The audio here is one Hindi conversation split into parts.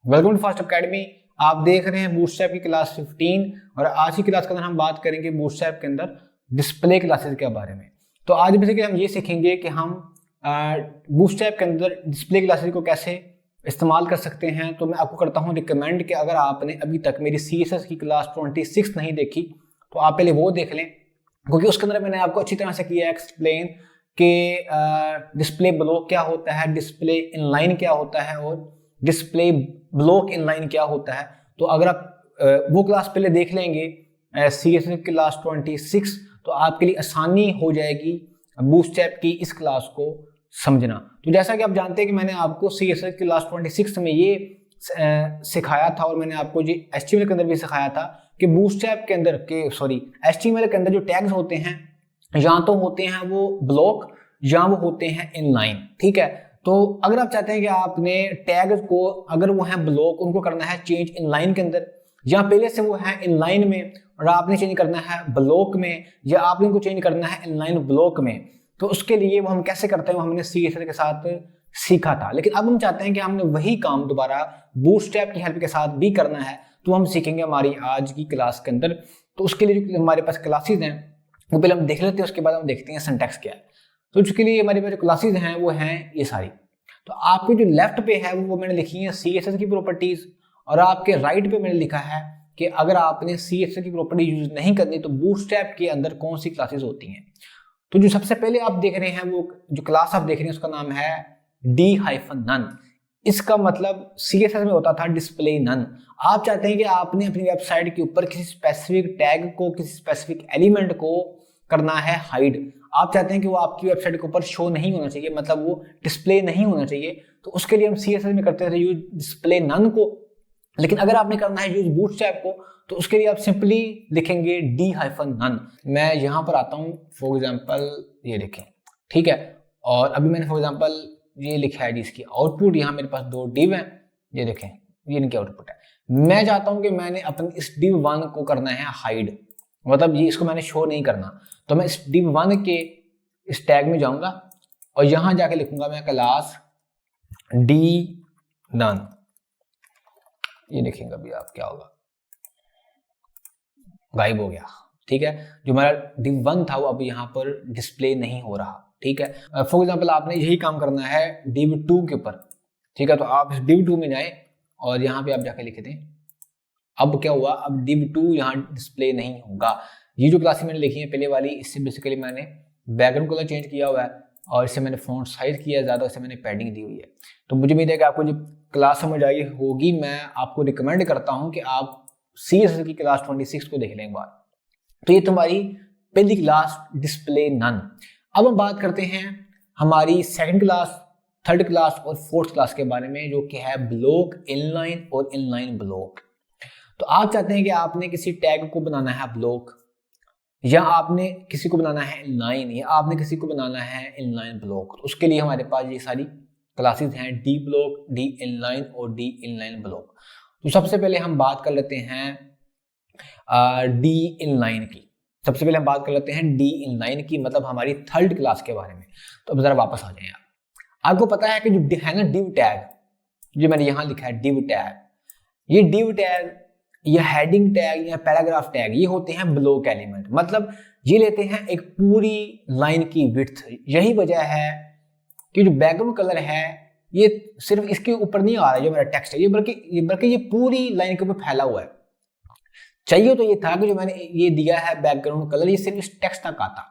Welcome to fast academy. आप देख रहे हैं बूटस्ट्रैप की क्लास 15 और आज की क्लास के अंदर हम बात करेंगे बूटस्ट्रैप के अंदर डिस्प्ले क्लासेस के बारे में। तो आज बेसिकली हम ये सीखेंगे कि हम बूटस्ट्रैप के अंदर डिस्प्ले क्लासेस को कैसे इस्तेमाल कर सकते हैं। तो मैं आपको करता हूँ रिकमेंड कि अगर आपने अभी तक मेरी CSS की क्लास 26 नहीं देखी तो आप पहले वो देख लें, क्योंकि उसके अंदर मैंने आपको अच्छी तरह से किया एक्सप्लेन कि डिस्प्ले ब्लॉक क्या होता है, डिस्प्ले इनलाइन क्या होता है और डिस्प्ले ब्लॉक इनलाइन क्या होता है। तो अगर आप वो क्लास पहले देख लेंगे CSS की क्लास 26 तो आपके लिए आसानी हो जाएगी बूटस्ट्रैप की इस क्लास को समझना। तो जैसा कि आप जानते हैं कि मैंने आपको CSS की क्लास 26 में ये सिखाया था और मैंने आपको जो HTML के अंदर भी सिखाया था कि बूटस्ट्रैप के अंदर HTML के अंदर जो टैग्स होते हैं या तो होते हैं वो ब्लॉक या वो होते हैं इनलाइन। ठीक है, तो अगर आप चाहते हैं कि आपने टैग्स को अगर वो है ब्लॉक उनको करना है चेंज इनलाइन के अंदर, या पहले से वो है इनलाइन में और आपने चेंज करना है ब्लॉक में, या आपने उनको चेंज करना है इनलाइन ब्लॉक में, तो उसके लिए वो हम कैसे करते हैं वो हमने CSS के साथ सीखा था। लेकिन अब हम चाहते हैं कि हमने वही काम दोबारा बूटस्ट्रैप की हेल्प के साथ भी करना है, तो हम सीखेंगे हमारी आज की क्लास के अंदर। तो उसके लिए जो हमारे पास क्लासेज हैं वो पहले हम देख लेते हैं, उसके बाद हम देखते हैं सिंटैक्स क्या है। तो उसके लिए हमारे पास जो क्लासेज हैं वो हैं ये सारी। तो आपके जो लेफ्ट पे है वो मैंने लिखी है CSS की प्रॉपर्टीज, और आपके राइट पे मैंने लिखा है कि अगर आपने CSS की प्रॉपर्टी यूज नहीं करनी तो बूटस्ट्रैप के अंदर कौन सी क्लासेस होती हैं। तो जो सबसे पहले आप देख रहे हैं वो जो क्लास आप देख रहे हैं उसका नाम है d-none। इसका मतलब CSS में होता था डिस्प्ले नन। आप चाहते हैं कि आपने अपनी वेबसाइट के ऊपर किसी स्पेसिफिक टैग को, किसी स्पेसिफिक एलिमेंट को करना है हाइड। आप चाहते हैं कि वो आपकी वेबसाइट के ऊपर शो नहीं होना चाहिए, मतलब वो डिस्प्ले नहीं होना चाहिए। तो उसके लिए हम CSS में करते थे यूज डिस्प्ले नन को। लेकिन अगर आपने करना है यूज बूटस्ट्रैप को तो उसके लिए आप सिंपली लिखेंगे d-none। मैं यहाँ पर आता हूँ, फॉर एग्जाम्पल ये देखें, ठीक है। और अभी मैंने फॉर एग्जाम्पल ये लिखा है जिसकी आउटपुट, यहाँ मेरे पास दो div है, ये देखें ये इनकी आउटपुट है। मैं चाहता हूँ कि मैंने अपनी इस div1 को करना है हाइड, मतलब ये इसको मैंने शो नहीं करना। तो मैं इस div1 के इस टैग में जाऊंगा और यहां जाके लिखूंगा मैं क्लास d-none। ये देखेंगे अभी आप क्या होगा, गायब हो गया। ठीक है, जो हमारा div1 था वो अब यहाँ पर डिस्प्ले नहीं हो रहा। ठीक है, फॉर एग्जाम्पल आपने यही काम करना है div2 के ऊपर। ठीक है, तो आप इस div2 में जाए और यहाँ पे आप जाके लिख दें। अब क्या हुआ, अब div2 यहाँ डिस्प्ले नहीं होगा। ये जो क्लासेस मैंने लिखी है पहले वाली, इससे बेसिकली मैंने बैकग्राउंड कलर चेंज किया हुआ है और इससे मैंने फॉन्ट साइज किया ज़्यादा, इससे मैंने पैडिंग दी हुई है। तो मुझे उम्मीद है कि आपको जो क्लास समझ आई होगी। मैं आपको रिकमेंड करता हूँ कि आप CSS की क्लास 26 को देख लें एक बार। तो ये तुम्हारी पहली क्लास डिस्प्ले नन। अब हम बात करते हैं हमारी सेकंड क्लास, थर्ड क्लास और फोर्थ क्लास के बारे में, जो कि है ब्लॉक इनलाइन और इनलाइन ब्लॉक। तो आप चाहते हैं कि आपने किसी टैग को बनाना है ब्लॉक, या आपने किसी को बनाना है इनलाइन, या आपने किसी को बनाना है इनलाइन ब्लॉक। तो उसके लिए हमारे पास ये सारी क्लासेस हैं, डी ब्लॉक, डी इनलाइन और डी इनलाइन ब्लॉक। तो सबसे पहले हम बात कर लेते हैं डी इनलाइन की। सबसे पहले हम बात कर लेते हैं डी इनलाइन की, मतलब हमारी थर्ड क्लास के बारे में। तो अब जरा वापस आ जाए आप। आपको पता है कि जो है ना div टैग, जो मैंने यहाँ लिखा है div टैग, ये div टैग या हेडिंग टैग या पैराग्राफ टैग, ये होते हैं ब्लॉक एलिमेंट। मतलब ये लेते हैं एक पूरी लाइन की विड्थ। यही वजह है कि जो बैकग्राउंड कलर है ये सिर्फ इसके ऊपर नहीं आ रहा है जो मेरा टेक्स्ट है, ये बल्कि ये पूरी लाइन के ऊपर फैला हुआ है। चाहिए तो ये था कि जो मैंने ये दिया है बैकग्राउंड कलर ये सिर्फ इस टेक्स्ट तक आता,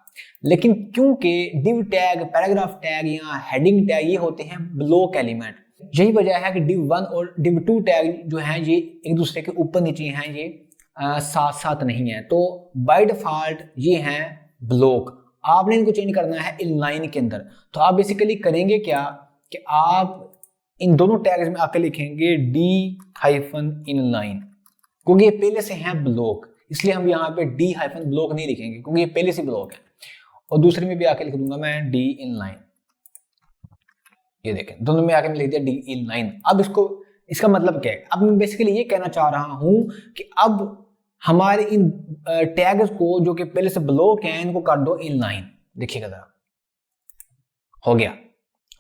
लेकिन क्योंकि div टैग, पैराग्राफ टैग या हेडिंग टैग ये होते हैं ब्लॉक एलिमेंट, यही वजह है कि div1 और div2 टैग जो हैं ये एक दूसरे के ऊपर नीचे हैं, ये साथ साथ नहीं है। तो बाय डिफॉल्ट ये हैं ब्लॉक। आपने इनको चेंज करना है इनलाइन के अंदर। तो आप बेसिकली करेंगे क्या कि आप इन दोनों टैग्स में आकर लिखेंगे d-inline, क्योंकि ये पहले से हैं ब्लॉक, इसलिए हम यहाँ पे d-block नहीं लिखेंगे क्योंकि ये पहले से ब्लॉक है। और दूसरे में भी आके लिख दूंगा मैं d-inline। ये देखें दोनों में आके मैं लिख दिया d-inline। अब इसका मतलब क्या है, अब मैं बेसिकली ये कहना चाह रहा हूं कि अब हमारे इन टैग्स को जो कि पहले से ब्लॉक हैं इनको कर दो इनलाइन। देखिएगा जरा, हो गया।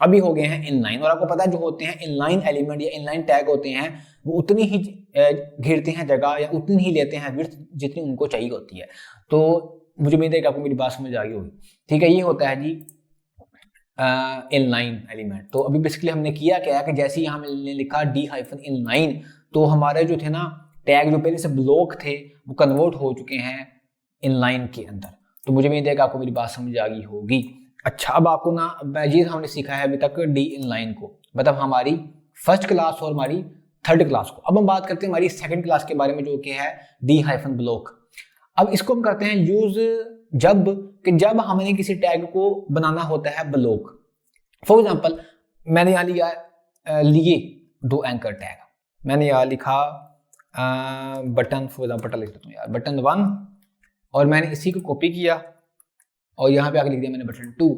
अभी हो गए हैं इनलाइन। और आपको पता है जो होते हैं इनलाइन एलिमेंट या इनलाइन टैग होते हैं वो उतनी ही घेरते हैं जगह या उतनी ही लेते हैं विड्थ जितनी उनको चाहिए होती है। तो मुझे उम्मीद है कि आपको मेरी बात समझ आ गई होगी। ठीक है, ये होता है जी इनलाइन एलिमेंट। तो अभी बेसिकली हमने किया क्या है कि जैसे ही हमने लिखा d-inline, तो हमारे जो थे ना टैग जो पहले से ब्लॉक थे वो कन्वर्ट हो चुके हैं इनलाइन के अंदर। तो मुझे उम्मीद है कि आपको मेरी बात समझ आ गई होगी। अच्छा, अब आपको ना ये हमने सीखा है अभी तक d-inline को, मतलब हमारी फर्स्ट क्लास और हमारी थर्ड क्लास को। अब हम बात करते हैं हमारी सेकंड क्लास के बारे में जो कि है d-block। अब इसको हम करते हैं यूज जब हमने किसी टैग को बनाना होता है ब्लॉक। फॉर एग्जांपल मैंने यहाँ लिए 2 एंकर टैग, मैंने यहाँ लिखा बटन, फॉर एग्जांपल बटन लिख देता हूँ यार, बटन 1, और मैंने इसी को कॉपी किया और यहाँ पे आके लिख दिया मैंने बटन 2।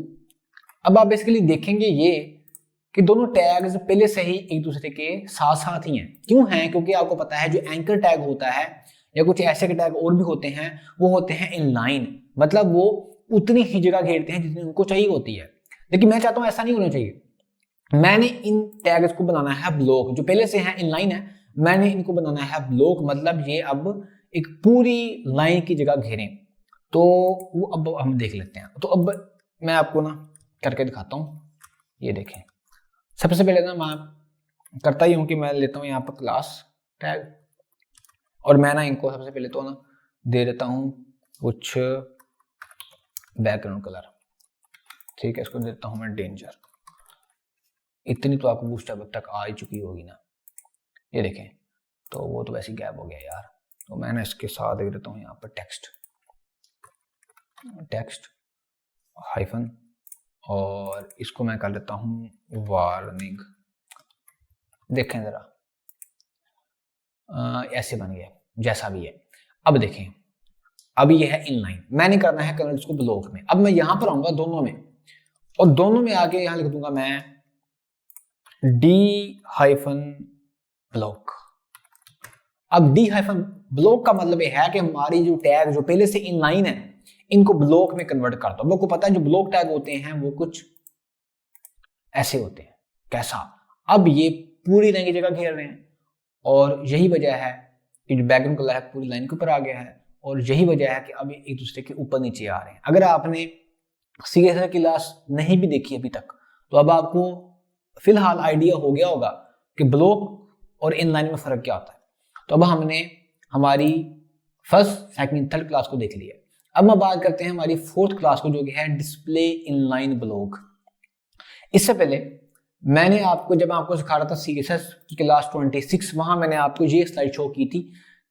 अब आप बेसिकली देखेंगे ये कि दोनों टैग्स पहले से ही एक दूसरे के साथ साथ ही हैं। क्यों हैं? क्योंकि आपको पता है जो एंकर टैग होता है या कुछ ऐसे टैग और भी होते हैं वो होते हैं इनलाइन, मतलब वो उतनी ही जगह घेरते हैं जितनी उनको चाहिए होती है। लेकिन मैं चाहता हूं ऐसा नहीं होना चाहिए, मैंने इन टैग्स को बनाना है ब्लॉक, जो पहले से है इनलाइन है, मैंने इनको बनाना है ब्लॉक, मतलब ये अब एक पूरी लाइन की जगह घेरें। तो वो अब हम देख लेते हैं। तो अब मैं आपको ना करके दिखाता हूं। ये देखें, सबसे पहले ना मैं करता ही हूं कि मैं लेता हूं यहाँ पर क्लास टैग, और मैं ना इनको सबसे पहले तो ना दे देता हूं कुछ बैकग्राउंड कलर। ठीक है, इसको देता हूं मैं डेंजर। इतनी तो आपको बूस्टअप अब तक आ ही चुकी होगी ना, ये देखें। तो वो तो वैसे गैप हो गया यार, तो मैं ना इसके साथ दे देता हूं यहाँ पर टेक्स्ट हाइफन, और इसको मैं कर लेता हूं वार्निंग। देखें जरा, ऐसे बन गया जैसा भी है। अब देखें, अब ये है इनलाइन, मैंने करना है कन्वर्ट इसको ब्लॉक में। अब मैं यहां पर आऊंगा दोनों में, और दोनों में आके यहां लिख दूंगा मैं d-block। अब d-block का मतलब ये है कि हमारी जो टैग जो पहले से इनलाइन है इनको ब्लॉक में कन्वर्ट कर दो। आपको पता है जो ब्लॉक टैग होते हैं वो कुछ ऐसे होते हैं। कैसा? अब ये पूरी लाइन की जगह घेर रहे हैं, और यही वजह है कि जो बैकग्राउंड कलर है पूरी लाइन के ऊपर आ गया है, और यही वजह है कि अब एक दूसरे के ऊपर नीचे आ रहे हैं। अगर आपने CSS की क्लास नहीं भी देखी अभी तक, तो अब आपको फिलहाल आइडिया हो गया होगा कि ब्लॉक और इनलाइन में फर्क क्या होता है। तो अब हमने हमारी फर्स्ट, सेकंड, थर्ड क्लास को देख लिया। अब हम बात करते हैं हमारी फोर्थ क्लास को, जो कि है डिस्प्ले इनलाइन ब्लॉक। इससे पहले मैंने आपको, जब आपको सिखा रहा था CSS की क्लास 26, वहां मैंने आपको ये स्लाइड शो की थी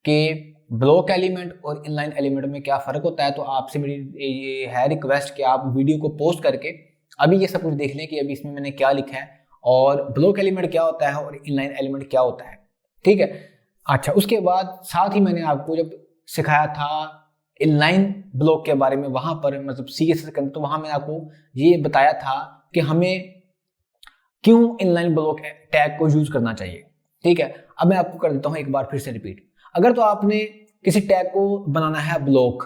कि ब्लॉक एलिमेंट और इनलाइन एलिमेंट में क्या फर्क होता है। तो आपसे मेरी ये है रिक्वेस्ट कि आप वीडियो को पोस्ट करके अभी ये सब कुछ देख लें कि अभी इसमें मैंने क्या लिखा है, और ब्लॉक एलिमेंट क्या होता है और इनलाइन एलिमेंट क्या होता है। ठीक है, अच्छा, उसके बाद साथ ही मैंने आपको जब सिखाया था इनलाइन ब्लॉक के बारे में, वहां पर मतलब CSS के अंदर, तो वहां मैंने आपको ये बताया था कि हमें क्यों इनलाइन ब्लॉक टैग को यूज करना चाहिए। ठीक है, अब मैं आपको कर देता हूं एक बार फिर से रिपीट। अगर तो आपने किसी टैग को बनाना है ब्लॉक,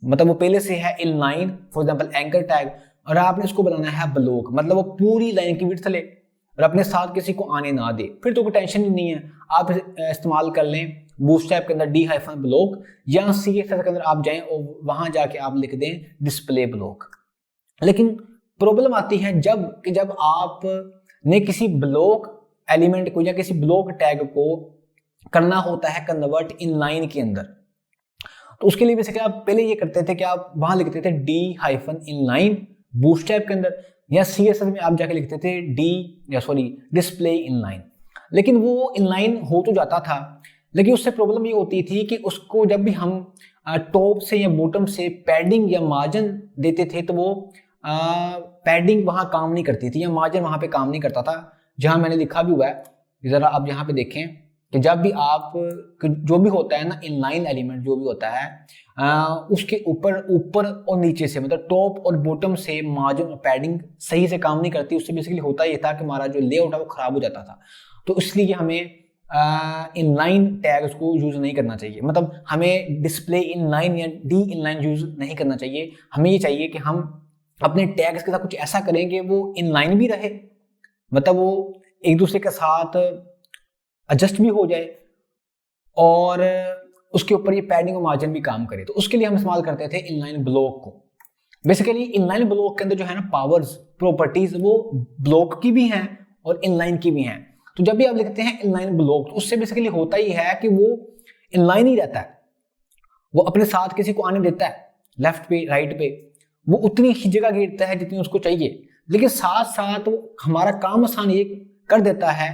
मतलब वो पहले से है inline, for example anchor tag, और आपने उसको बनाना है ब्लॉक, मतलब वो पूरी लाइन की विड्थ ले और अपने साथ किसी को आने ना दे, फिर तो कोई टेंशन ही नहीं है। आप इस्तेमाल कर लें बूटस्ट्रैप के अंदर d-block, या CSS के अंदर आप जाएं और वहां जाके आप लिख दें डिस्प्ले ब्लॉक। लेकिन प्रॉब्लम आती है जब आप ने किसी ब्लॉक एलिमेंट को या किसी ब्लॉक टैग को करना होता है कन्वर्ट इनलाइन के अंदर। तो उसके लिए बेसिकली आप पहले ये करते थे कि आप वहां लिखते थे d-inline बूटस्ट्रैप के अंदर, या CSS में आप जाके लिखते थे डिस्प्ले इनलाइन। लेकिन वो इनलाइन हो तो जाता था, लेकिन उससे प्रॉब्लम ये होती थी कि उसको जब भी हम टॉप से या बॉटम से पैडिंग या मार्जिन देते थे, तो वो पैडिंग वहां काम नहीं करती थी या मार्जिन वहां पे काम नहीं करता था। जहां मैंने लिखा भी हुआ है, जरा आप यहाँ पे देखें कि जब भी आप जो भी होता है ना इनलाइन एलिमेंट जो भी होता है, उसके ऊपर और नीचे से, मतलब टॉप और बॉटम से मार्जिन और पैडिंग सही से काम नहीं करती। उससे बेसिकली होता ये था कि हमारा जो लेआउट है वो खराब हो जाता था। तो इसलिए हमें इनलाइन टैग्स को यूज नहीं करना चाहिए, मतलब हमें डिस्प्ले इनलाइन या d-inline यूज नहीं करना चाहिए। हमें ये चाहिए कि हम अपने टैग्स के साथ कुछ ऐसा करें कि वो इनलाइन भी रहे, मतलब वो एक दूसरे के साथ एडजस्ट भी हो जाए और उसके ऊपर ये पैडिंग और मार्जिन भी काम करे। तो उसके लिए हम इस्तेमाल करते थे इनलाइन ब्लॉक को। बेसिकली इनलाइन ब्लॉक के अंदर जो है ना पावर्स प्रॉपर्टीज वो ब्लॉक की भी हैं और इनलाइन की भी हैं। तो जब भी आप लिखते हैं इनलाइन ब्लॉक तो उससे बेसिकली होता ही है कि वो इनलाइन ही रहता है, वो अपने साथ किसी को आने देता है लेफ्ट पे राइट पे, वो उतनी ही जगह घेरता है जितनी उसको चाहिए, लेकिन साथ साथ वो हमारा काम आसान ये कर देता है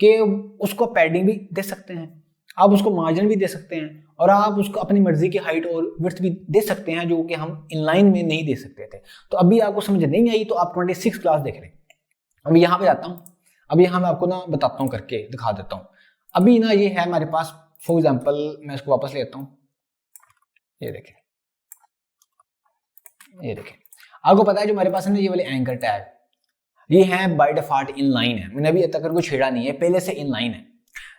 कि उसको पैडिंग भी दे सकते हैं, आप उसको मार्जिन भी दे सकते हैं और आप उसको अपनी मर्जी की हाइट और विड्थ भी दे सकते हैं जो कि हम इनलाइन में नहीं दे सकते थे। तो अभी आपको समझ नहीं आई तो आप 26 क्लास देख रहे हैं। अभी यहाँ पे जाता हूँ, अभी यहाँ मैं आपको ना बताता हूँ, करके दिखा देता हूँ। अभी ना ये है हमारे पास, फॉर एग्जाम्पल मैं इसको वापस लेता हूँ, ये देखें, ये देखें, आपको पता है जो हमारे पास है ना ये वाले एंकर टैग ये हैं बाय डिफॉल्ट इनलाइन है, मैंने अभी तक कोई छेड़ा नहीं है, पहले से इनलाइन है।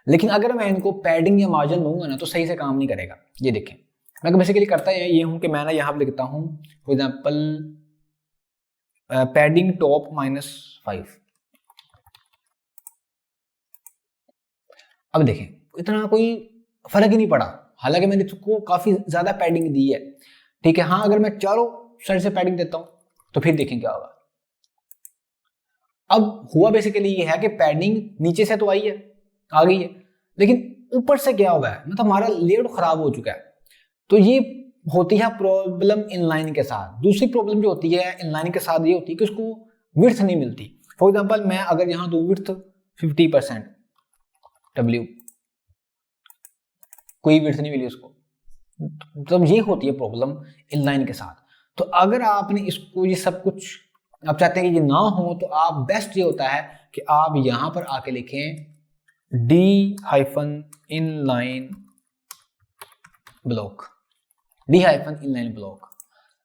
लेकिन अगर मैं इनको पैडिंग या मार्जिन दूंगा ना तो सही से काम नहीं करेगा। ये देखें मैं बेसिकली करता ये हूं कि मैं ना यहाँ पे लिखता हूँ फॉर एग्जाम्पल पैडिंग टॉप -5। अब देखें इतना कोई फर्क ही नहीं पड़ा, हालांकि मैंने इसको काफी ज्यादा पैडिंग दी है, ठीक है। हाँ अगर मैं चारों साइड से पैडिंग देता हूं तो फिर देखें क्या होगा। अब हुआ बेसिकली ये है कि पैडिंग नीचे से तो आई है, आ गई है, लेकिन ऊपर से क्या हुआ है, मतलब हमारा लेआउट खराब हो चुका है। तो ये होती है प्रॉब्लम इनलाइन के साथ। दूसरी प्रॉब्लम जो होती है इनलाइन के साथ ये होती है कि उसको विड्थ नहीं मिलती। फॉर एग्जांपल मैं अगर यहाँ दूं विड्थ 50% W, कोई विड्थ नहीं मिली उसको, तो ये होती है प्रॉब्लम इनलाइन के साथ। तो अगर आपने इसको ये सब कुछ आप चाहते हैं कि ये ना हो तो आप बेस्ट ये होता है कि आप यहां पर आके लिखें D-inline ब्लॉक, D-inline ब्लॉक।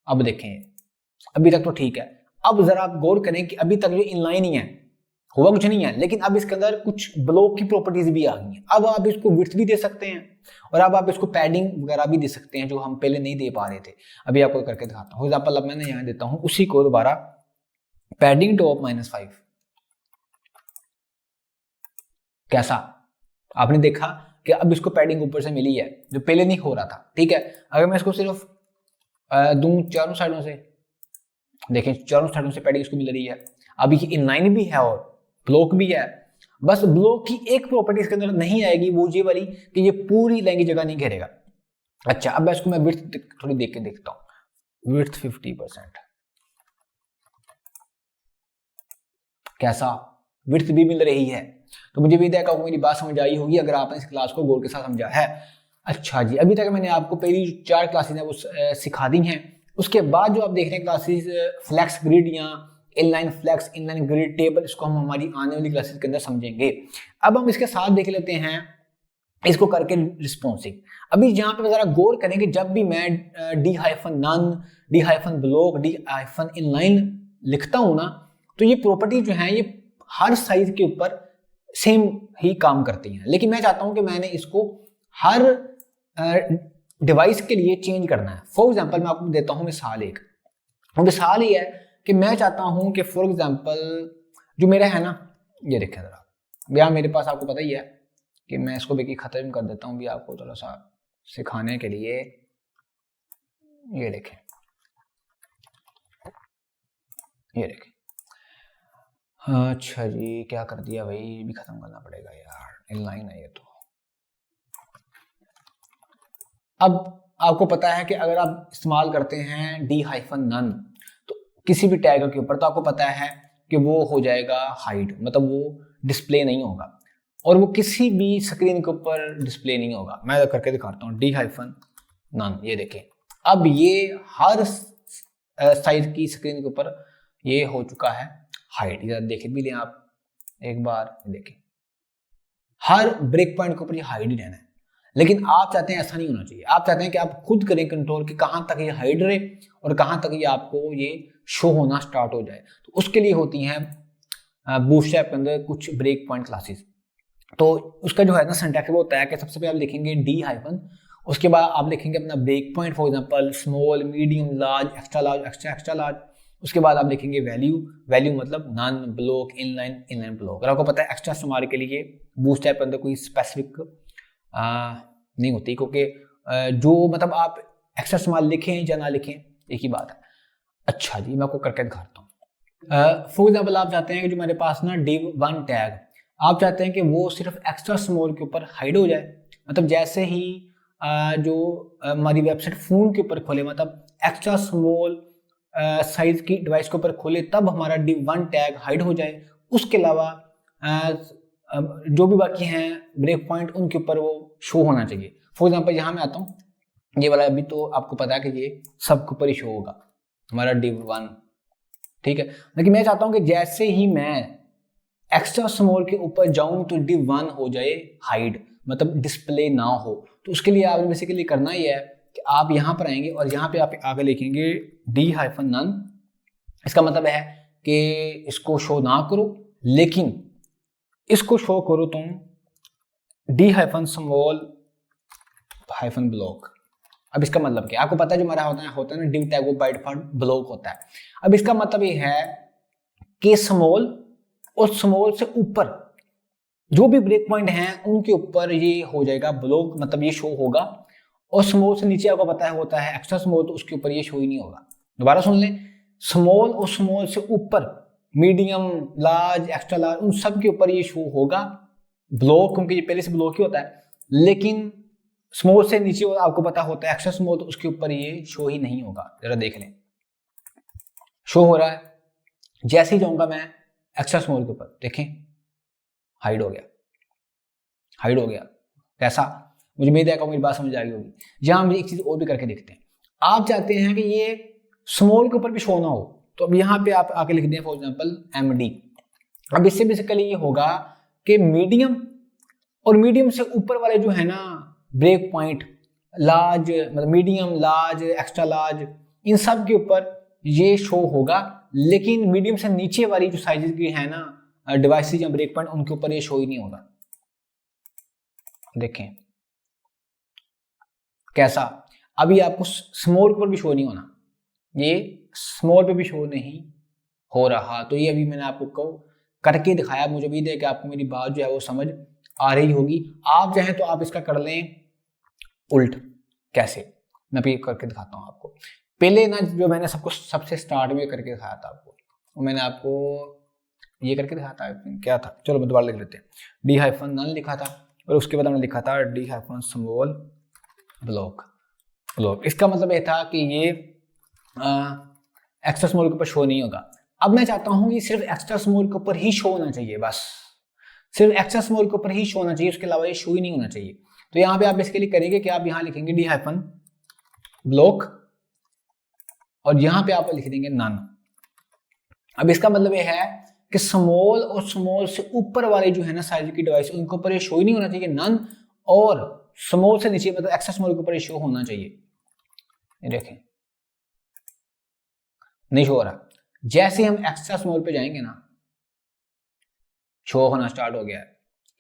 अब देखें अभी तक तो ठीक है, अब जरा आप गौर करें कि अभी तक जो इनलाइन ही है, हुआ कुछ नहीं है, लेकिन अब इसके अंदर कुछ ब्लॉक की प्रॉपर्टीज भी आ गई हैं। अब आप इसको विड्थ भी दे सकते हैं और अब आप इसको पैडिंग वगैरह भी दे सकते हैं जो हम पहले नहीं दे पा रहे थे। अभी आपको करके दिखाता हूँ। एग्जांपल अब मैंने यहाँ देता हूँ उसी को दोबारा, पैडिंग टॉप -5। कैसा आपने देखा कि अब इसको पैडिंग ऊपर से मिली है जो पहले नहीं हो रहा था, ठीक है। अगर मैं इसको सिर्फ दूं चारों साइडों से, देखें चारों साइडों से पैडिंग इसको मिल रही है। अब ये इनलाइन भी है और ब्लॉक भी है, बस ब्लॉक की एक प्रॉपर्टी इसके अंदर नहीं आएगी, वो ये वाली कि ये पूरी लाइन की जगह नहीं घेरेगा। अच्छा अब इसको मैं विड्थ थोड़ी देख के देखता हूं, विड्थ 50%, कैसा विड्थ भी मिल रही है। तो मुझे भी देखा मेरी बात समझ आई होगी अगर आपने इस क्लास को गौर के साथ समझा है। अच्छा जी, अभी तक मैंने आपको पहली जो 4 क्लासेस हैं वो सिखा दी हैं। उसके बाद जो आप देख रहे हैं क्लासेस फ्लैक्स ग्रिड या inline flex, inline grid table, इसको हम हमारी आने वाली क्लासेस के अंदर समझेंगे। अब हम इसके साथ देख लेते हैं इसको करके रिस्पॉन्सिव। अभी यहाँ पे जरा गौर करें कि जब भी मैं D-none, D-block, D-inline लिखता हूं ना तो ये प्रॉपर्टी जो है ये हर साइज के ऊपर सेम ही काम करती हैं, लेकिन मैं चाहता हूं कि मैंने इसको हर डिवाइस के लिए चेंज करना है। फॉर एग्जांपल मैं आपको देता हूं मिसाल, एक मिसाल ये है कि मैं चाहता हूं कि फॉर एग्जांपल जो मेरा है ना, ये देखें जरा भैया मेरे पास, आपको पता ही है कि मैं इसको भी खत्म कर देता हूं भी आपको थोड़ा सा सिखाने के लिए। ये देखें, ये देखें, अच्छा जी क्या कर दिया भाई, ये भी खत्म करना पड़ेगा यार, इनलाइन है ये तो। अब आपको पता है कि अगर आप इस्तेमाल करते हैं D-none तो किसी भी टैग के ऊपर, तो आपको पता है कि वो हो जाएगा हाइड, मतलब वो डिस्प्ले नहीं होगा और वो किसी भी स्क्रीन के ऊपर डिस्प्ले नहीं होगा। मैं करके दिखाता हूँ D-none, ये देखें अब ये हर साइज की स्क्रीन के ऊपर ये हो चुका है हाइड। इधर देखें भी लें आप एक बार, देखें हर ब्रेक पॉइंट के ऊपर ये हाइड ही रहना है, लेकिन आप चाहते हैं ऐसा नहीं होना चाहिए। आप चाहते हैं कि आप खुद करें कंट्रोल कि कहां तक ये हाइड रहे और कहां तक ये आपको ये शो होना स्टार्ट हो जाए। तो उसके लिए होती हैं बूटस्ट्रैप के अंदर कुछ ब्रेक पॉइंट क्लासेस। तो उसका जो है ना सिंटैक्स वो होता है कि सबसे पहले आप लिखेंगे D-, उसके बाद आप लिखेंगे अपना break point, for example small, medium, large, extra large, extra extra large, उसके बाद आप लिखेंगे वैल्यू, वैल्यू मतलब non block, inline, inline block. और आपको पता है एक्स्ट्रा स्मॉल के लिए बूटस्ट्रैप के अंदर कोई स्पेसिफिक नहीं होती, क्योंकि जो मतलब आप एक्स्ट्रा स्मॉल लिखें या ना लिखें एक ही बात है। अच्छा जी, मैं आपको करके दिखाता हूँ। फॉर एग्जाम्पल आप चाहते हैं कि जो मेरे पास ना div1 टैग, आप चाहते हैं कि वो सिर्फ एक्स्ट्रा स्मॉल के ऊपर हाइड हो जाए। मतलब जैसे ही जो हमारी वेबसाइट फोन के ऊपर खोले, मतलब एक्स्ट्रा स्मॉल साइज की डिवाइस के ऊपर खोले, तब हमारा div1 टैग हाइड हो जाए। उसके अलावा जो भी बाकी हैं ब्रेक पॉइंट, उनके ऊपर वो शो होना चाहिए। फॉर एग्जाम्पल यहाँ मैं आता हूँ, ये वाला अभी तो आपको पता है कि ये सबके ऊपर ही शो होगा हमारा div1, ठीक है। लेकिन मैं चाहता हूँ कि जैसे ही मैं एक्स्ट्रा स्मॉल के ऊपर जाऊं तो div1 हो जाए हाइड, मतलब डिस्प्ले ना हो। तो उसके लिए आपने बेसिकली करना ही है कि आप यहाँ पर आएंगे और यहाँ पे आप आगे लिखेंगे d-none। इसका मतलब है कि इसको शो ना करो, लेकिन इसको शो करो तुम d-small -block। अब इसका मतलब क्या, आपको पता है जो हमारा होता है ना div टैग, वो बाय डिफॉल्ट ब्लॉक होता है। अब इसका मतलब ये है कि स्मॉल और स्मॉल से ऊपर जो भी ब्रेक पॉइंट हैं उनके ऊपर ये हो जाएगा ब्लॉक, मतलब ये शो होगा। और स्मॉल से नीचे आपको पता है होता है एक्स्ट्रा स्मॉल, तो उसके ऊपर ये शो ही नहीं होगा। दोबारा सुन लें, स्मॉल और स्मॉल से ऊपर मीडियम, लार्ज, एक्स्ट्रा लार्ज, उन सब के ऊपर ये शो होगा ब्लॉक, क्योंकि ये पहले से ब्लॉक ही होता है। लेकिन स्मॉल से नीचे आपको पता होता है एक्स्ट्रा स्मॉल, तो उसके ऊपर ये शो ही नहीं होगा। जरा देख लें, शो हो रहा है। जैसे ही जाऊंगा मैं एक्स्ट्रा स्मॉल के ऊपर, देखें हाइड हो गया, हाइड हो गया। कैसा, मुझे उम्मीद है कि मेरी बात समझ आ गई होगी। यहां हम एक चीज और भी करके देखते हैं। आप चाहते हैं कि ये स्मॉल के ऊपर भी शो ना हो, तो अब यहाँ पे आप आके लिख दें फॉर एग्जाम्पल MD। अब इससे बेसिकली ये होगा कि मीडियम और मीडियम से ऊपर वाले जो है ना ब्रेक पॉइंट, लार्ज मतलब मीडियम, लार्ज, एक्स्ट्रा लार्ज, इन सब के ऊपर ये शो होगा। लेकिन मीडियम से नीचे वाली जो साइजेस की है ना डिवाइसेज या ब्रेक पॉइंट, उनके ऊपर ये शो ही नहीं होगा। देखें कैसा, अभी आपको स्मॉल के ऊपर भी शो नहीं होना, ये स्मॉल पे भी शो नहीं हो रहा। तो ये अभी मैंने आपको करके दिखाया। मुझे उम्मीद है कि आपको मेरी बात जो है वो समझ आ रही होगी। आप चाहें तो आप इसका कर लें उल्ट। कैसे, मैं अभी करके दिखाता हूं आपको। पहले ना जो मैंने सबसे स्टार्ट में करके दिखाया था आपको, वो मैंने आपको ये करके दिखाया था, क्या था, चलो मैं दोबारा लिख लेते हैं। d-none लिखा था और उसके बाद हमने लिखा था d-small block। इसका मतलब ये था कि ये एक्स्ट्रा स्मॉल के ऊपर शो नहीं होगा। अब मैं चाहता हूं कि सिर्फ एक्स्ट्रा स्मॉल के ऊपर ही शो होना चाहिए, बस सिर्फ एक्स्ट्रा स्मॉल के ऊपर ही शो होना चाहिए, उसके अलावा ये शो ही नहीं होना चाहिए। तो यहाँ पे आप बेसिकली करेंगे कि आप यहाँ लिखेंगे d-block और यहाँ पे आप लिख देंगे none। अब इसका मतलब ये है कि स्मॉल और स्मॉल से ऊपर वाले जो है ना साइज की डिवाइस, उनके ऊपर ये शो ही नहीं होना चाहिए none, और स्मॉल से नीचे मतलब एक्स्ट्रा स्मॉल के ऊपर ये शो होना चाहिए। ये देखें नहीं शो हो रहा। जैसे हम एक्स्ट्रा स्मॉल पे जाएंगे ना, शो होना स्टार्ट हो गया है।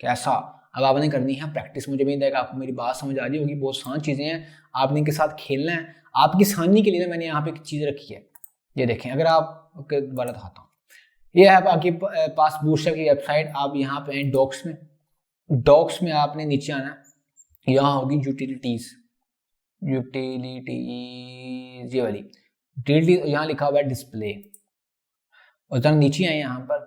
कैसा, अब आपने करनी है प्रैक्टिस। मुझे उम्मीद है कि आपको मेरी बात समझ आ रही होगी। बहुत आसान चीजें हैं, आपने इनके साथ खेलना है। आपकी आसानी के लिए ना मैंने यहाँ पे एक चीज रखी है, ये देखें। अगर आप दोबारा दिखाता हूँ, ये है आपके पास बूटस्ट्रैप की वेबसाइट। आप यहाँ पे डॉक्स में, डॉक्स में आपने नीचे आना, यहाँ होगी यूटिलिटीज, ये वाली यूटिलिटीज, यहाँ लिखा हुआ है डिस्प्ले। और जरा नीचे आए, यहाँ पर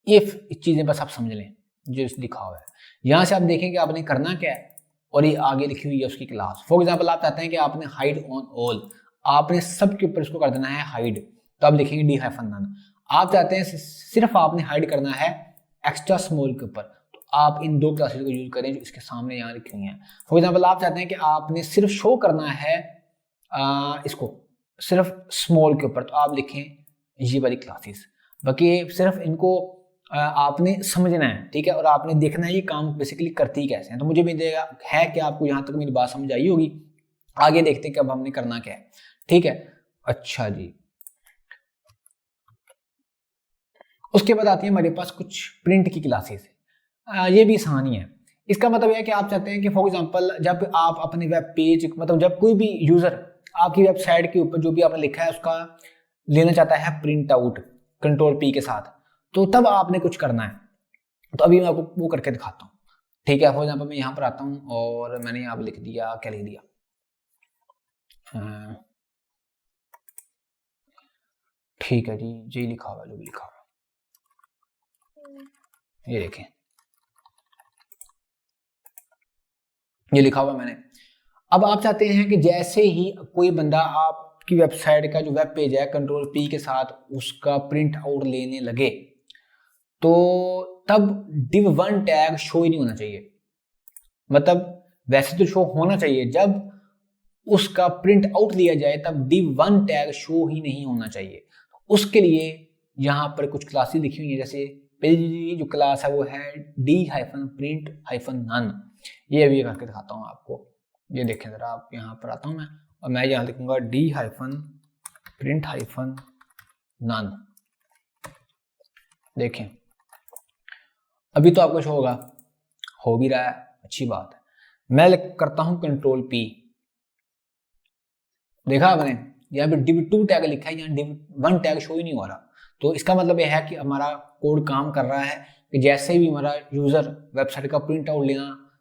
ये चीजें बस आप समझ लें जो लिखा हुआ है। यहाँ से आप देखेंगे आपने करना क्या है, और ये आगे लिखी हुई है उसकी क्लास। फॉर एग्जाम्पल आप चाहते हैं कि आपने हाइड ऑन ऑल, आपने सबके ऊपर इसको कर देना है हाइड, तो आप लिखेंगे d-none। आप चाहते हैं सिर्फ आपने हाइड करना है एक्स्ट्रा स्मॉल के ऊपर, तो आप इन दो क्लासेस को यूज करें जो इसके सामने यहाँ लिखी हुई हैं। फॉर एग्जाम्पल आप चाहते हैं कि आपने सिर्फ शो करना है इसको सिर्फ स्मॉल के ऊपर, तो आप लिखें ये वाली क्लासेस। बाकी सिर्फ इनको आपने समझना है, ठीक है, और आपने देखना है ये काम बेसिकली करती कैसे हैं। तो मुझे भी है कि आपको यहाँ तक मेरी बात समझ आई होगी। आगे देखते हैं कि अब हमने करना क्या है, ठीक है। अच्छा जी, उसके बाद आती है हमारे पास कुछ प्रिंट की क्लासेस। ये भी आसान ही है। इसका मतलब यह है कि आप चाहते हैं कि फॉर एग्जांपल जब आप अपने वेब पेज, मतलब जब कोई भी यूजर आपकी वेबसाइट के ऊपर जो भी आपने लिखा है उसका लेना चाहता है प्रिंट आउट कंट्रोल पी के साथ, तो तब आपने कुछ करना है। तो अभी मैं आपको वो करके दिखाता हूँ। ठीक है, फॉर एग्जाम्पल मैं यहाँ पर आता हूँ और मैंने यहाँ पर लिख दिया, क्या लिख दिया, ठीक है जी लिखा हुआ, जो भी लिखा हुआ ये देखें, ये लिखा हुआ मैंने। अब आप चाहते हैं कि जैसे ही कोई बंदा आपकी वेबसाइट का जो वेब पेज है कंट्रोल पी के साथ उसका प्रिंट आउट लेने लगे, तो तब div1 टैग शो ही नहीं होना चाहिए। मतलब वैसे तो शो होना चाहिए, जब उसका प्रिंट आउट लिया जाए तब div1 टैग शो ही नहीं होना चाहिए। उसके लिए यहाँ पर कुछ क्लासेस लिखी हुई है, जैसे पहली जो क्लास है वो है d-print-none। ये अभी करके दिखाता हूँ आपको, ये देखें जरा, आप यहाँ पर आता हूँ मैं और मैं यहाँ लिखूंगा d-print-none। देखें अभी तो आपको शो होगा, हो भी रहा है, अच्छी बात है। मैं करता हूँ कंट्रोल पी, देखा आपने यहाँ पे div2 टैग लिखा है, यहाँ div1 टैग शो ही नहीं हो रहा। तो इसका मतलब यह है कि हमारा कोड काम कर रहा है कि जैसे भी हमारा यूजर वेबसाइट का प्रिंट आउट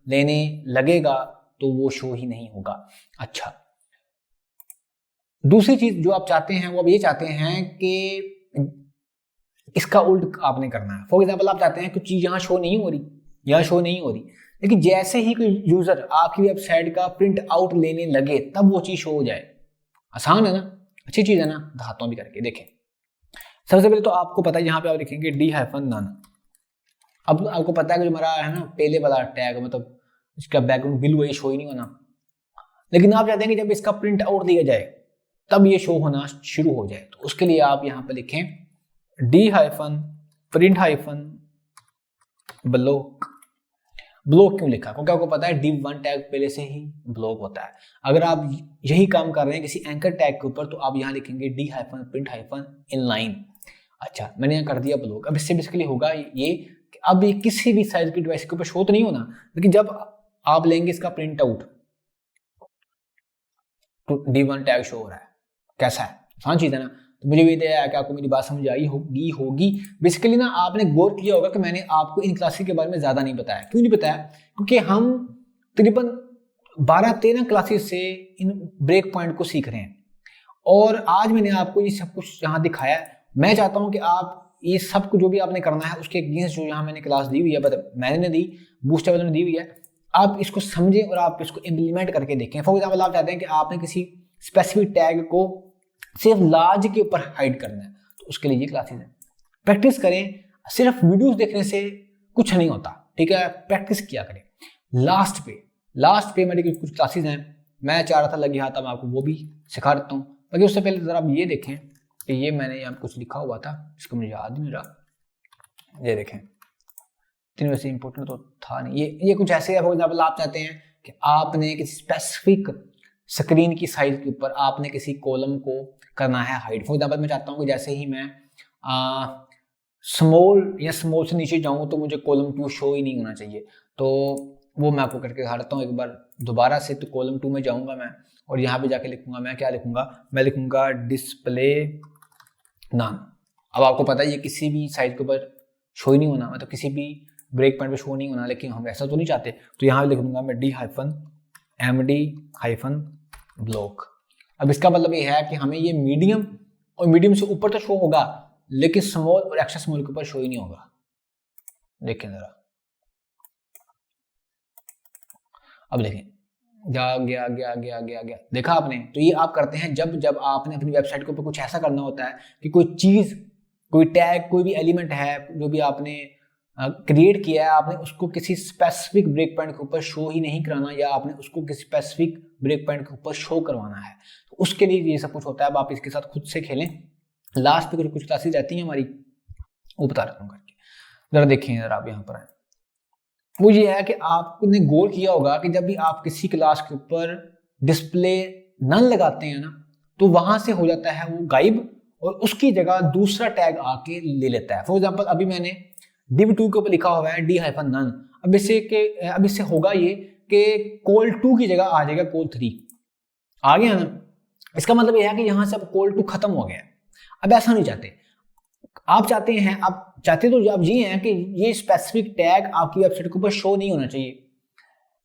लेने लगेगा तो वो शो ही नहीं होगा। अच्छा, दूसरी चीज जो आप चाहते हैं वो आप ये चाहते हैं कि इसका उल्ट आपने करना है। फॉर एग्जाम्पल आप चाहते हैं कुछ चीज यहाँ शो नहीं हो रही, यहाँ शो नहीं हो रही, लेकिन जैसे ही कोई यूजर आपकी वेबसाइट का प्रिंट आउट लेने लगे तब वो चीज शो हो जाए। आसान है ना, अच्छी चीज है ना, दिखाता हूं भी करके। देखें सबसे पहले तो आपको पता है यहाँ पे आप लिखेंगे d-none। अब आपको पता है कि जो हमारा है ना पहले वाला टैग, मतलब इसका बैकग्राउंड बिल वही शो ही नहीं होना, लेकिन आप चाहते हैं कि जब इसका प्रिंट आउट दिया जाए तब ये शो होना शुरू हो जाए। तो उसके लिए आप यहाँ पे लिखें d-print-block। ब्लॉक क्यों लिखा? क्योंकि आपको पता है div1 टैग पहले से ही ब्लॉक होता है। अगर आप यही काम कर रहे हैं किसी एंकर टैग के ऊपर तो आप यहाँ लिखेंगे d-print-inline। अच्छा, मैंने यहाँ कर दिया ब्लॉक। अब इससे बेसिकली होगा ये कि अब ये किसी भी साइज की डिवाइस के ऊपर शो तो नहीं होना, लेकिन जब आप लेंगे इसका प्रिंट आउट तो d1 टैग शो हो रहा है। कैसा है? आसान चीज है ना। तो मुझे भी दिया है कि आपको मेरी बात समझ आई होगी। बेसिकली ना आपने गौर किया होगा कि मैंने आपको इन क्लासेस के बारे में ज्यादा नहीं बताया। क्यों नहीं बताया? क्योंकि हम तकरीबन 12-13 क्लासेस से इन ब्रेक पॉइंट को सीख रहे हैं और आज मैंने आपको ये सब कुछ यहाँ दिखाया। मैं चाहता हूँ कि आप ये सब कुछ जो भी आपने करना है उसके अगेंस्ट जो यहाँ मैंने क्लास दी हुई है, मतलब मैंने दी, बूस्टरवेल ने दी हुई है, आप इसको समझें और आप इसको इम्प्लीमेंट करके देखें। फॉर एग्जाम्पल आप चाहते हैं कि आपने किसी स्पेसिफिक टैग को सिर्फ लार्ज के ऊपर हाइड करना है, तो उसके लिए ये क्लासेस हैं। प्रैक्टिस करें, सिर्फ वीडियोस देखने से कुछ नहीं होता, ठीक है? प्रैक्टिस किया करें। लास्ट पे मेरी कुछ क्लासेस हैं, मैं चाह रहा था लगी हाथ, मैं आपको वो भी सिखा देता हूँ। बाकी उससे पहले जरा आप ये देखें कि ये मैंने यहाँ कुछ लिखा हुआ था, इसको मुझे याद नहीं रहा। ये देखें, इतनी वैसे इंपॉर्टेंट तो था नहीं। ये कुछ ऐसे है। फॉर एग्जाम्पल आप चाहते हैं कि आपने किसी स्पेसिफिक स्क्रीन की साइज के ऊपर आपने किसी कॉलम को करना है हाइड। फॉर एग्जाम्पल मैं चाहता हूँ कि जैसे ही मैं स्मॉल से नीचे जाऊँ तो मुझे कॉलम 2 शो ही नहीं होना चाहिए। तो वो मैं आपको करके दिखा देता हूँ एक बार दोबारा से। तो कॉलम 2 में जाऊँगा मैं और यहाँ पे जाके लिखूंगा, मैं क्या लिखूंगा, मैं लिखूंगा डिस्प्ले नन। अब आपको पता है ये किसी भी साइज के ऊपर शो ही नहीं होना, मतलब किसी भी ब्रेक पॉइंट पे शो नहीं होना, लेकिन हम ऐसा तो नहीं चाहते। तो यहाँ लिख दूंगा मैं d-md-block। अब इसका मतलब ये है कि हमें ये मीडियम और मीडियम से ऊपर तो शो होगा, लेकिन स्मॉल और एक्स्ट्रा स्मॉल के ऊपर शो ही नहीं होगा। देखें जरा, अब देखें, गया, देखा आपने? तो ये आप करते हैं जब आपने अपनी वेबसाइट के ऊपर कुछ ऐसा करना होता है कि कोई चीज, कोई टैग, कोई भी एलिमेंट है जो भी आपने क्रिएट किया है, आपने उसको किसी स्पेसिफिक ब्रेक पॉइंट के ऊपर शो ही नहीं कराना, या आपने उसको किसी स्पेसिफिक ब्रेक पॉइंट के ऊपर शो करवाना है, तो उसके लिए ये सब कुछ होता है। अब आप इसके साथ खुद से खेलें। लास्ट पे कुछ क्लासेस रहती हैं हमारी, वो बता रहा हूँ करके। जरा देखें, जरा आप यहाँ पर आए। वो ये है कि आपने गौर किया होगा कि जब भी आप किसी क्लास के ऊपर डिस्प्ले नन लगाते हैं ना, तो वहां से हो जाता है वो गायब और उसकी जगह दूसरा टैग आके ले लेता है। फॉर एग्जाम्पल अभी मैंने div2 के ऊपर लिखा हुआ है d-none। अब इससे होगा ये कि call2 की जगह आ जाएगा call3। आ गया ना? इसका मतलब यह है कि यहाँ से अब कॉल टू खत्म हो गया। अब ऐसा नहीं चाहते, आप चाहते हैं, आप चाहते तो आप ये हैं कि ये स्पेसिफिक टैग आपकी वेबसाइट के ऊपर शो नहीं होना चाहिए।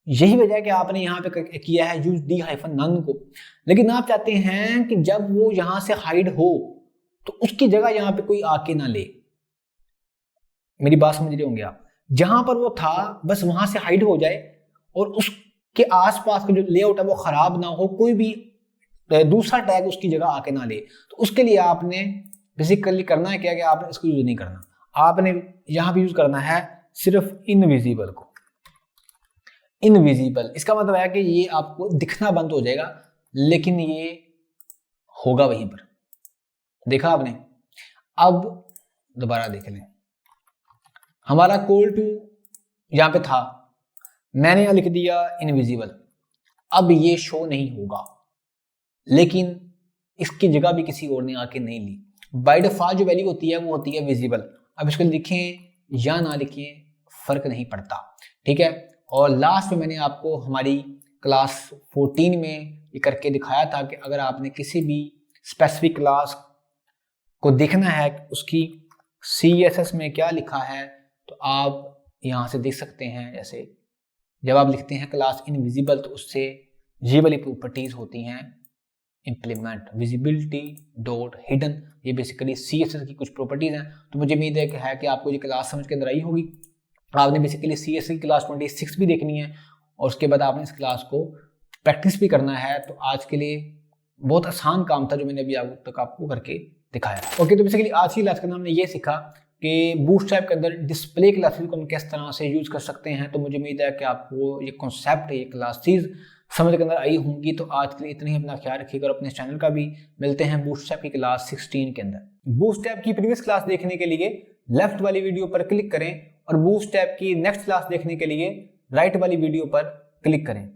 यही वजह है कि आपने यहाँ पे किया है यूज d-none को। लेकिन आप चाहते हैं कि जब वो यहाँ से हाइड हो तो उसकी जगह यहाँ पे कोई आके ना ले। मेरी बात समझ रहे होंगे आप, जहां पर वो था बस वहां से हाइड हो जाए और उसके आसपास का जो लेआउट है वो खराब ना हो, कोई भी दूसरा टैग उसकी जगह आके ना ले। तो उसके लिए आपने बेसिकली करना है क्या कि आपने इसको यूज नहीं करना, आपने यहां पे यूज करना है सिर्फ इनविजिबल को। इनविजिबल इसका मतलब है कि ये आपको दिखना बंद हो जाएगा, लेकिन ये होगा वहीं पर। देखा आपने? अब दोबारा देख लें, हमारा कॉल टू यहां पे था, मैंने यहां लिख दिया इनविजिबल। अब ये शो नहीं होगा, लेकिन इसकी जगह भी किसी और ने आके नहीं ली। बाय डिफॉल्ट जो वैल्यू होती है वो होती है विजिबल। अब इसको लिखें या ना लिखें फर्क नहीं पड़ता, ठीक है। और लास्ट में मैंने आपको हमारी क्लास 14 में ये करके दिखाया था कि अगर आपने किसी भी स्पेसिफिक क्लास को देखना है उसकी CSS में क्या लिखा है, तो आप यहाँ से देख सकते हैं। जैसे जब आप लिखते हैं क्लास इनविजिबल तो उससे ये वाली प्रॉपर्टीज होती हैं इम्प्लीमेंट, विजिबिलिटी डॉट हिडन, ये बेसिकली CSS की कुछ प्रॉपर्टीज हैं। तो मुझे उम्मीद है कि आपको ये क्लास समझ के अंदर आई होगी। आपने बेसिकली CSS की क्लास 26 भी देखनी है और उसके बाद आपने इस क्लास को प्रैक्टिस भी करना है। तो आज के लिए बहुत आसान काम था जो मैंने अभी अब तक आपको करके दिखाया। ओके, तो बेसिकली आज की क्लास के अंदर हमने ये सीखा कि बूटस्ट्रैप के अंदर डिस्प्ले क्लासेस को हम किस तरह से यूज कर सकते हैं। तो मुझे उम्मीद है कि आपको ये कॉन्सेप्ट, ये क्लासेस समझ के अंदर आई होंगी। तो आज के लिए इतना ही, अपना ख्याल रखिएगा और अपने चैनल का भी। मिलते हैं बूटस्ट्रैप की क्लास 16 के अंदर। बूटस्ट्रैप की प्रीवियस क्लास देखने के लिए लेफ्ट वाली वीडियो पर क्लिक करें और बूटस्ट्रैप की नेक्स्ट क्लास देखने के लिए राइट वाली वीडियो पर क्लिक करें।